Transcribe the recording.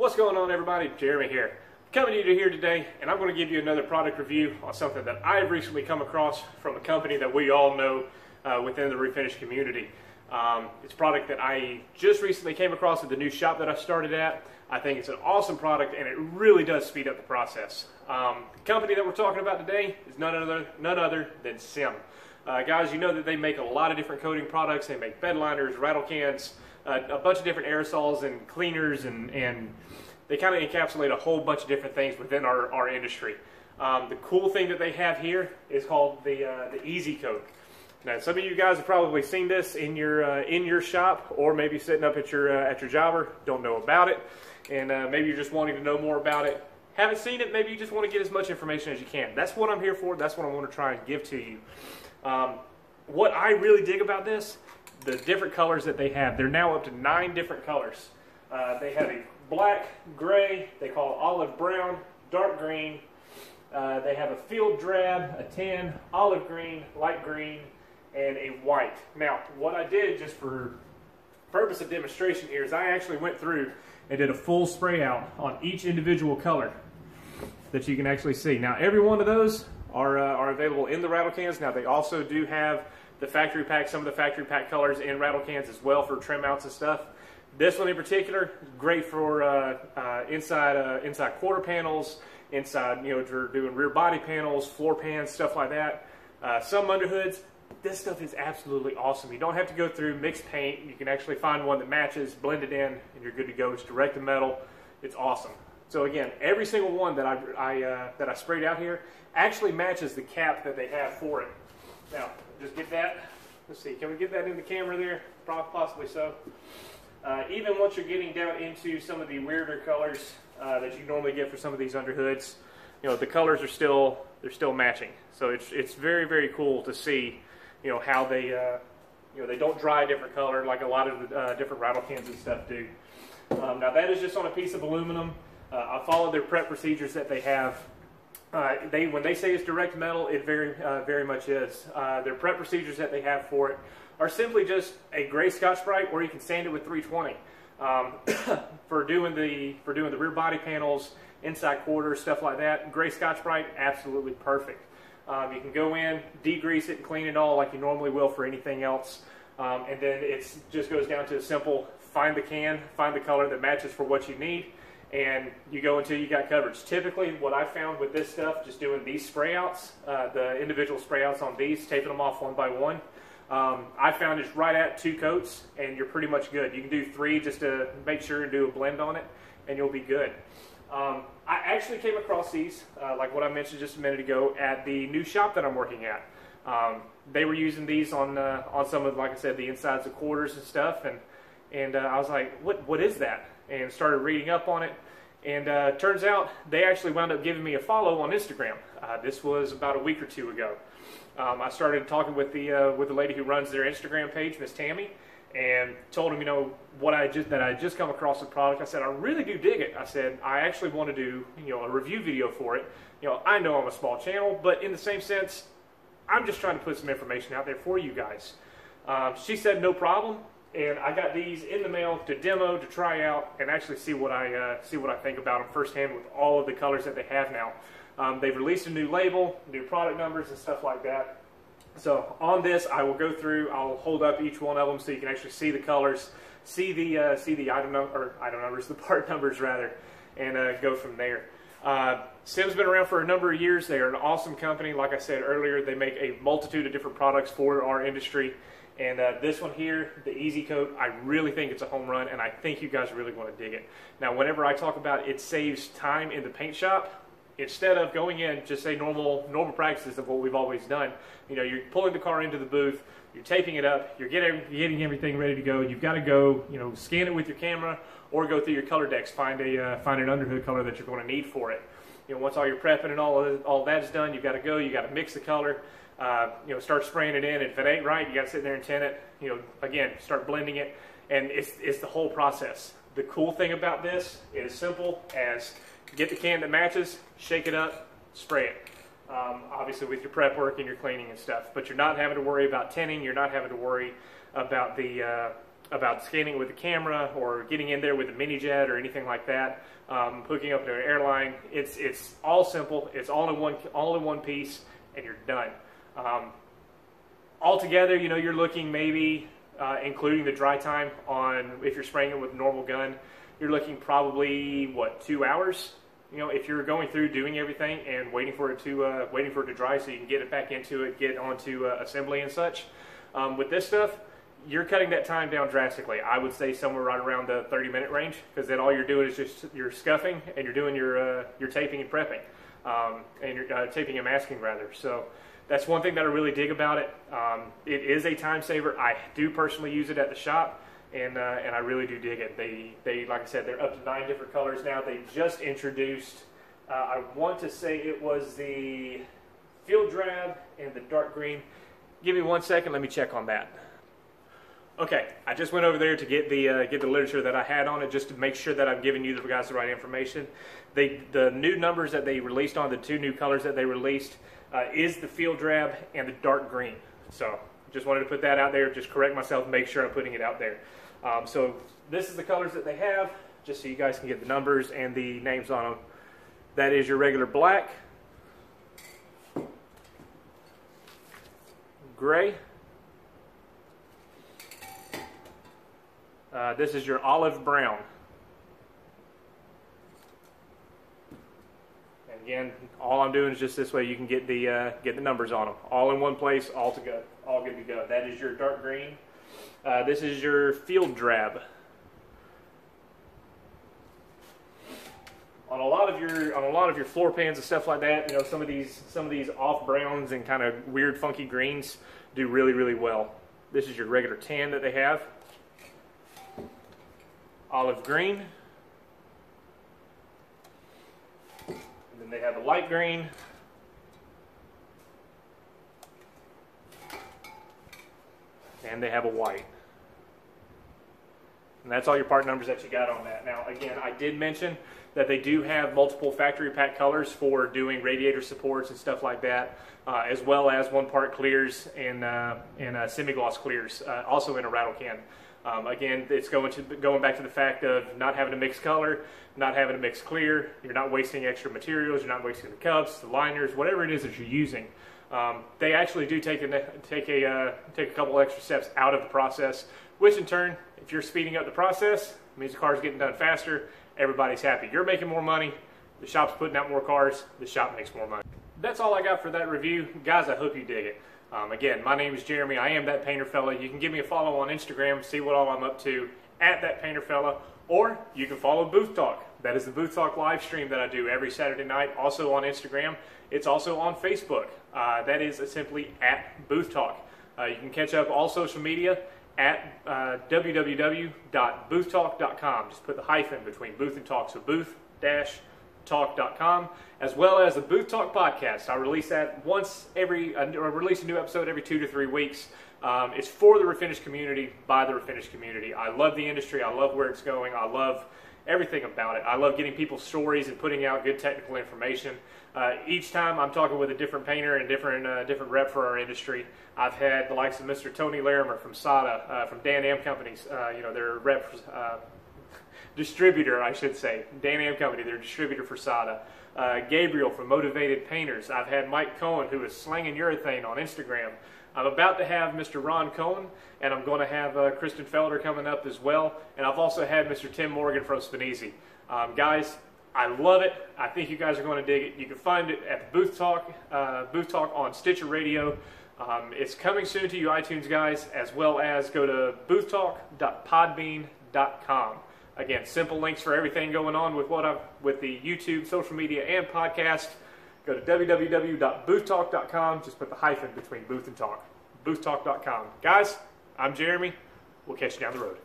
What's going on, everybody? Jeremy here. Coming to you here today, and I'm going to give you another product review on something that I've recently come across from a company that we all know within the refinish community. It's a product that I just recently came across at the new shop that I started at. I think it's an awesome product, and it really does speed up the process. The company that we're talking about today is none other than SEM. Guys, you know that they make a lot of different coating products. They make bed liners, rattle cans, a bunch of different aerosols and cleaners, and they kind of encapsulate a whole bunch of different things within our industry. The cool thing that they have here is called the EzCoat. Now, some of you guys have probably seen this in your shop, or maybe sitting up at your jobber, don't know about it, and maybe you're just wanting to know more about it. Haven't seen it, maybe you just want to get as much information as you can. That's what I'm here for. That's what I want to try and give to you. What I really dig about this, the different colors that they have. They're now up to 9 different colors. They have a black, gray, they call it olive brown, dark green. They have a field drab, a tan, olive green, light green, and a white. Now, what I did just for purpose of demonstration here is I actually went through and did a full spray out on each individual color that you can actually see. Now, every one of those are available in the rattle cans. Now, they also do have the factory pack, some of the factory pack colors in rattle cans as well for trim outs and stuff. This one in particular, great for inside quarter panels, inside, you know, if you're doing rear body panels, floor pans, stuff like that. Some underhoods. This stuff is absolutely awesome. You don't have to go through mixed paint. You can actually find one that matches, blend it in, and you're good to go. It's direct to metal. It's awesome. So again, every single one that I sprayed out here actually matches the cap that they have for it. Now, just get that. Let's see, can we get that in the camera there? Possibly so. Even once you're getting down into some of the weirder colors that you normally get for some of these underhoods, you know, the colors are they're still matching. So it's very, very cool to see, you know, how they you know, they don't dry a different color like a lot of the different rattle cans and stuff do. Now that is just on a piece of aluminum. I followed their prep procedures that they have. When they say it's direct metal, it very much is. Their prep procedures that they have for it are simply just a gray Scotch-Brite, or you can sand it with 320. For doing the rear body panels, inside quarters, stuff like that, gray Scotch-Brite, absolutely perfect. You can go in, degrease it, and clean it all like you normally will for anything else, and then it just goes down to a simple find the can, find the color that matches for what you need, and you go until you got coverage. Typically, what I found with this stuff, just doing these spray outs, the individual spray outs on these, taping them off one by one, I found it's right at 2 coats, and you're pretty much good. You can do 3 just to make sure and do a blend on it, and you'll be good. I actually came across these, like what I mentioned just a minute ago, at the new shop that I'm working at. They were using these on some of, like I said, the insides of quarters and stuff, and I was like, what is that? And started reading up on it, and turns out they actually wound up giving me a follow on Instagram. This was about a week or 2 ago. I started talking with the lady who runs their Instagram page, Miss Tammy, and told him, you know, that I just come across the product. I said, I really do dig it. I said, I actually want to do, you know, a review video for it. You know, I know I'm a small channel, but in the same sense, I'm just trying to put some information out there for you guys. She said, no problem. And I got these in the mail to demo, to try out, and actually see what I think about them firsthand with all of the colors that they have now. They've released a new label, new product numbers, and stuff like that. So on this, I will go through. I'll hold up each one of them so you can actually see the colors, see the item numbers, the part numbers rather, and go from there. SEM's been around for a number of years. They are an awesome company. Like I said earlier, they make a multitude of different products for our industry. And this one here, the EzCoat, I really think it's a home run, and I think you guys really want to dig it. Now, whenever I talk about it saves time in the paint shop, instead of going in, just say normal practices of what we've always done, you know, you're pulling the car into the booth, you're taping it up, you're getting everything ready to go. You've got to go, you know, scan it with your camera, or go through your color decks, find an underhood color that you're going to need for it. You know, once all your prepping and all that's done, you've got to go. You got to mix the color. You know, start spraying it in. And if it ain't right, you got to sit there and tint it. You know, again, start blending it, and it's the whole process. The cool thing about this is simple as get the can that matches, shake it up, spray it. Obviously with your prep work and your cleaning and stuff, but you're not having to worry about tinning. You're not having to worry about the about scanning it with the camera or getting in there with a mini jet or anything like that, hooking up to an airline. It's all simple. It's all in one piece, and you're done. Altogether, you know, you're looking maybe, including the dry time on if you're spraying it with a normal gun, you're looking probably what, 2 hours. You know, if you're going through doing everything and waiting for it to dry so you can get it back into it, get onto assembly and such. With this stuff, you're cutting that time down drastically. I would say somewhere right around the 30-minute range, because then all you're doing is just you're scuffing and you're doing your taping and prepping, and you're taping and masking rather. So that's one thing that I really dig about it. It is a time saver. I do personally use it at the shop. And I really do dig it. They like I said, they're up to 9 different colors now. They just introduced, I want to say it was the field drab and the dark green. Give me 1 second, let me check on that. Okay, I just went over there to get the literature that I had on it, just to make sure that I'm giving you guys the right information. The new numbers that they released on the 2 new colors that they released is the field drab and the dark green. So just wanted to put that out there, just correct myself, make sure I'm putting it out there. So this is the colors that they have, just so you guys can get the numbers and the names on them. That is your regular black, gray, this is your olive brown. And again, all I'm doing is just this way you can get the numbers on them, all in one place, all good to go. That is your dark green. This is your field drab. On a lot of your floor pans and stuff like that, you know, some of these off browns and kind of weird funky greens do really well. This is your regular tan that they have. Olive green. And then they have a light green. And they have a white. And that's all your part numbers that you got on that. Now, again, I did mention that they do have multiple factory pack colors for doing radiator supports and stuff like that, as well as 1-part clears and semi-gloss clears, also in a rattle can. Again, it's going back to the fact of not having to mix color, not having to mix clear. You're not wasting extra materials. You're not wasting the cups, the liners, whatever it is that you're using. They actually do take a couple extra steps out of the process, which in turn, if you're speeding up the process, it means the car's getting done faster. Everybody's happy. You're making more money. The shop's putting out more cars. The shop makes more money. That's all I got for that review. Guys, I hope you dig it. Again, my name is Jeremy. I am That Painter Fella. You can give me a follow on Instagram, see what all I'm up to at That Painter Fella, or you can follow Booth Talk. That is the Booth Talk live stream that I do every Saturday night, also on Instagram. It's also on Facebook. That is simply at Booth Talk. You can catch up all social media at www.boothtalk.com. Just put the hyphen between Booth and Talk, so booth-talk.com, as well as the Booth Talk podcast. I release that I release a new episode every 2 to 3 weeks. It's for the refinished community, by the refinished community. I love the industry. I love where it's going. I love everything about it. I love getting people's stories and putting out good technical information. Each time I'm talking with a different painter and different rep for our industry. I've had the likes of Mr. Tony Larimer from SADA, from Dan-Am Companies, their rep, distributor, I should say. Dan-Am Company, their distributor for SADA. Gabriel from Motivated Painters. I've had Mike Cohen, who is slanging urethane on Instagram. I'm about to have Mr. Ron Cohen, and I'm going to have Kristen Felder coming up as well. And I've also had Mr. Tim Morgan from Spinisi. Guys, I love it. I think you guys are going to dig it. You can find it at Booth Talk on Stitcher Radio. It's coming soon to you iTunes, guys, as well as go to boothtalk.podbean.com. Again, simple links for everything going on with with the YouTube, social media, and podcast. Go to www.boothtalk.com. Just put the hyphen between Booth and Talk. Boothtalk.com. Guys, I'm Jeremy. We'll catch you down the road.